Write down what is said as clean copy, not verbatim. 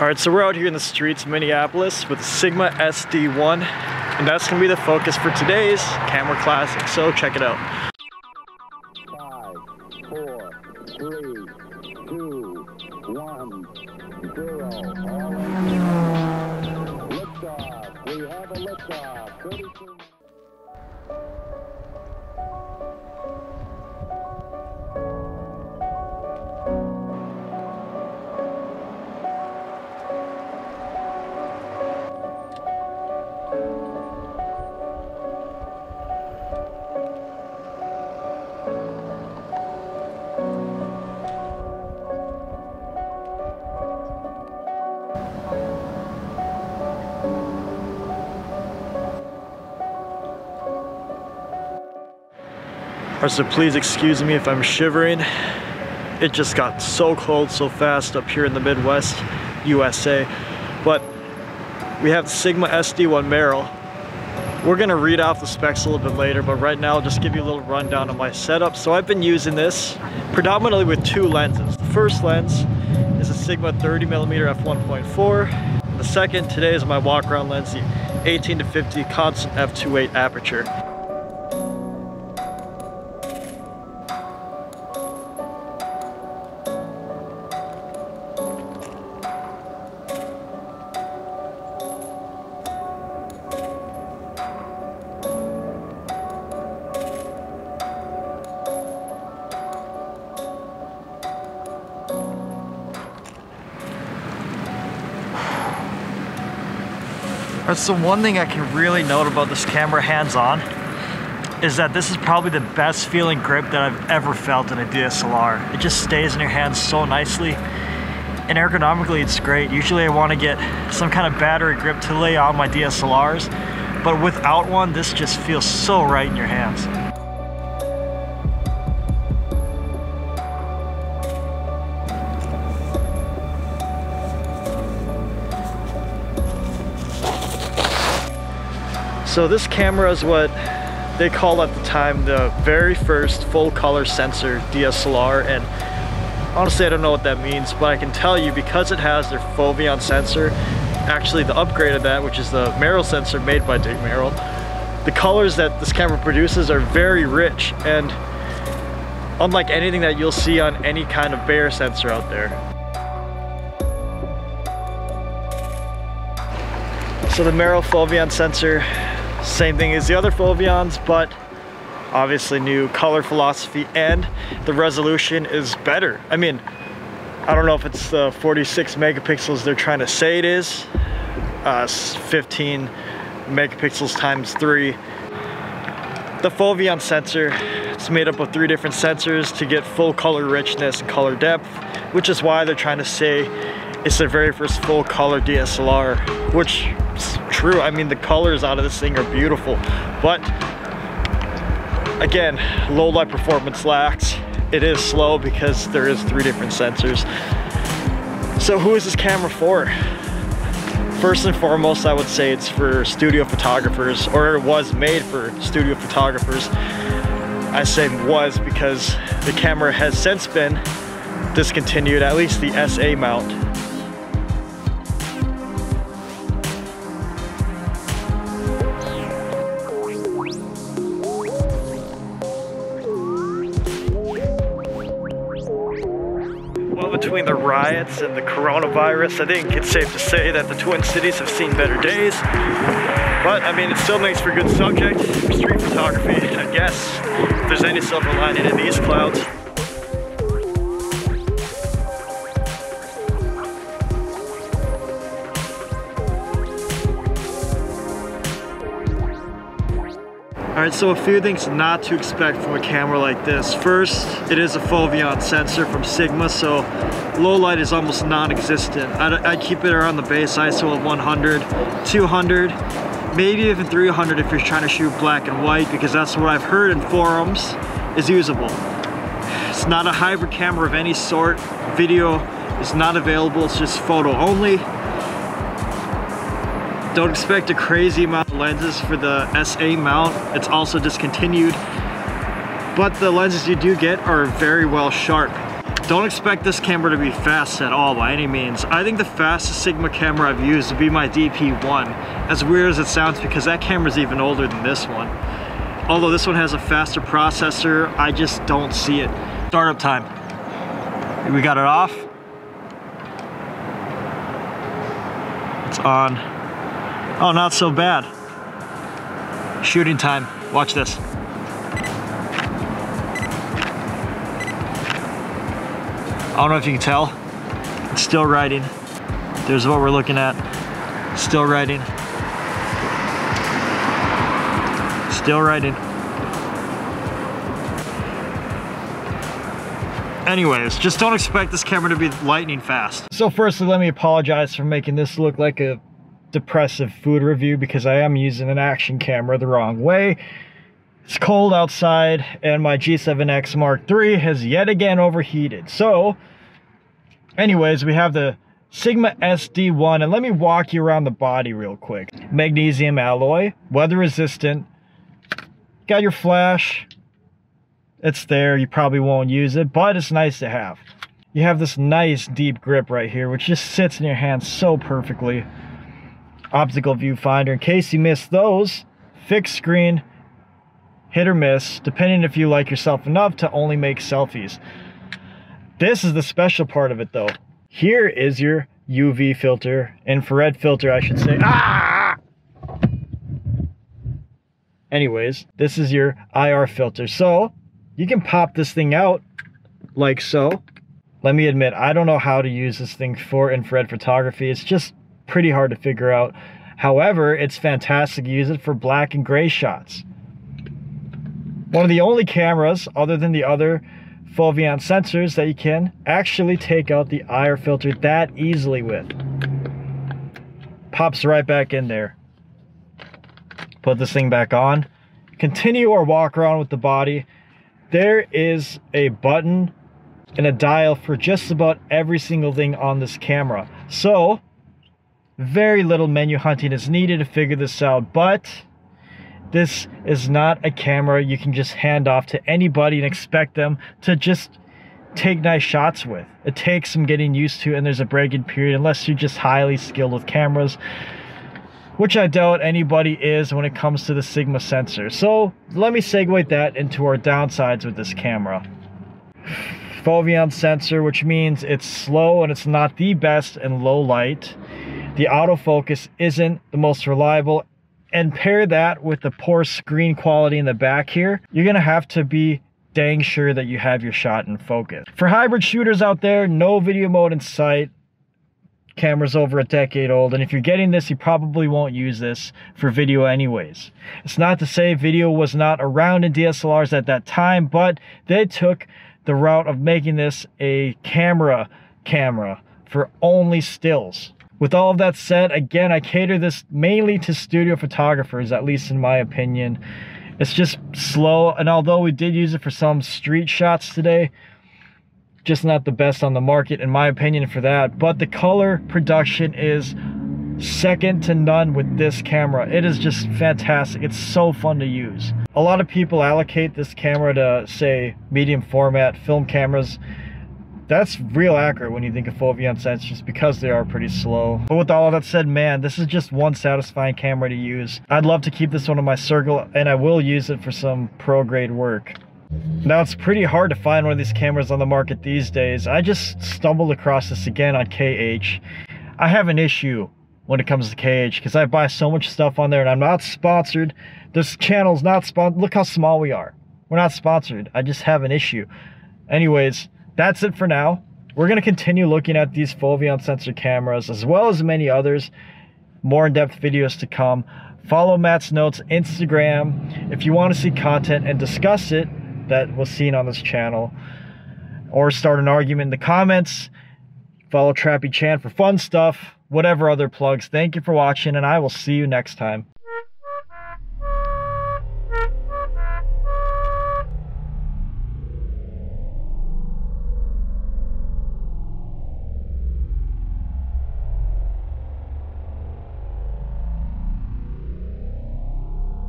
Alright, so we're out here in the streets of Minneapolis with the Sigma SD1, and that's going to be the focus for today's camera classic, so check it out. 5, 4, 3, 2, 1, 0. Liftoff. We have a liftoff. 32. So please excuse me if I'm shivering. It just got so cold so fast up here in the Midwest, USA. But we have the Sigma SD1 Merrill. We're gonna read off the specs a little bit later, but right now I'll just give you a little rundown of my setup. So I've been using this predominantly with two lenses. The first lens is a Sigma 30mm f1.4. The second today is my walk around lens, the 18-50 constant f2.8 aperture. So one thing I can really note about this camera hands-on is that this is probably the best feeling grip that I've ever felt in a DSLR. It just stays in your hands so nicely, and ergonomically it's great. Usually I want to get some kind of battery grip to lay on my DSLRs, but without one, this just feels so right in your hands. So this camera is what they called at the time the very first full color sensor DSLR, and honestly I don't know what that means, but I can tell you because it has their foveon sensor, actually the upgrade of that, which is the Merrill sensor made by Dick Merrill, the colors that this camera produces are very rich and unlike anything that you'll see on any kind of Bayer sensor out there. So the Merrill foveon sensor, same thing as the other foveons, but obviously new color philosophy, and the resolution is better. I mean, I don't know if it's the 46 megapixels they're trying to say it is, 15 megapixels times 3. The foveon sensor, it's made up of 3 different sensors to get full color richness and color depth, which is why they're trying to say it's their very first full color DSLR, which is true. I mean, the colors out of this thing are beautiful, but again, low light performance lacks. It is slow because there is 3 different sensors. So who is this camera for? First and foremost, I would say it's for studio photographers, or it was made for studio photographers. I say was because the camera has since been discontinued, at least the SA mount. Between the riots and the coronavirus, I think it's safe to say that the Twin Cities have seen better days. But I mean, it still makes for good subject for street photography, I guess, if there's any silver lining in these clouds. Alright, so a few things not to expect from a camera like this. First, it is a foveon sensor from Sigma, so low light is almost non-existent. I keep it around the base ISO of 100, 200, maybe even 300 if you're trying to shoot black and white, because that's what I've heard in forums is usable. It's not a hybrid camera of any sort. Video is not available, it's just photo only. Don't expect a crazy amount of lenses for the SA mount. It's also discontinued. But the lenses you do get are very well sharp. Don't expect this camera to be fast at all by any means. I think the fastest Sigma camera I've used would be my DP1. As weird as it sounds, because that camera's even older than this one. Although this one has a faster processor, I just don't see it. Startup time. We got it off. It's on. Oh, not so bad. Shooting time. Watch this. I don't know if you can tell. It's still writing. There's what we're looking at. Still writing. Still writing. Anyways, just don't expect this camera to be lightning fast. So firstly, let me apologize for making this look like a depressive food review, because I am using an action camera the wrong way. It's cold outside and my G7X Mark III has yet again overheated. So anyways, we have the Sigma SD1, and let me walk you around the body real quick. Magnesium alloy, weather resistant. Got your flash. It's there, you probably won't use it, but it's nice to have. You have this nice deep grip right here, which just sits in your hand so perfectly. Optical viewfinder, in case you missed those. Fixed screen, hit or miss, depending if you like yourself enough to only make selfies. This is the special part of it though. Here is your UV filter, infrared filter I should say. Ah! Anyways, this is your IR filter. So you can pop this thing out like so. Let me admit, I don't know how to use this thing for infrared photography. It's just pretty hard to figure out. However, it's fantastic to use it for black and gray shots. One of the only cameras, other than the other Foveon sensors, that you can actually take out the IR filter that easily with. Pops right back in there. Put this thing back on. Continue our walk around with the body. There is a button and a dial for just about every single thing on this camera. So very little menu hunting is needed to figure this out, but this is not a camera you can just hand off to anybody and expect them to just take nice shots with. It takes some getting used to, and there's a break-in period unless you're just highly skilled with cameras, which I doubt anybody is when it comes to the Sigma sensor. So let me segue that into our downsides with this camera. Foveon sensor, which means it's slow and it's not the best in low light. The autofocus isn't the most reliable, and pair that with the poor screen quality in the back here, you're gonna have to be dang sure that you have your shot in focus. For hybrid shooters out there, no video mode in sight. Camera's over a decade old, and if you're getting this, you probably won't use this for video anyways. It's not to say video was not around in DSLRs at that time, but they took the route of making this a camera for only stills. With all of that said, again, I cater this mainly to studio photographers, at least in my opinion. It's just slow, and although we did use it for some street shots today, just not the best on the market in my opinion for that. But the color production is second to none with this camera. It is just fantastic. It's so fun to use. A lot of people allocate this camera to, say, medium format film cameras. That's real accurate when you think of Foveon sensors, because they are pretty slow. But with all of that said, man, this is just one satisfying camera to use. I'd love to keep this one in my circle, and I will use it for some pro grade work. Now, it's pretty hard to find one of these cameras on the market these days. I just stumbled across this again on KH. I have an issue when it comes to KH because I buy so much stuff on there, and I'm not sponsored. This channel's not sponsored. Look how small we are. We're not sponsored. I just have an issue. Anyways, that's it for now. We're going to continue looking at these Foveon sensor cameras as well as many others. More in-depth videos to come. Follow Matt's Notes Instagram if you want to see content and discuss it that was seen on this channel, or start an argument in the comments. Follow Trappy Chan for fun stuff, whatever other plugs. Thank you for watching, and I will see you next time.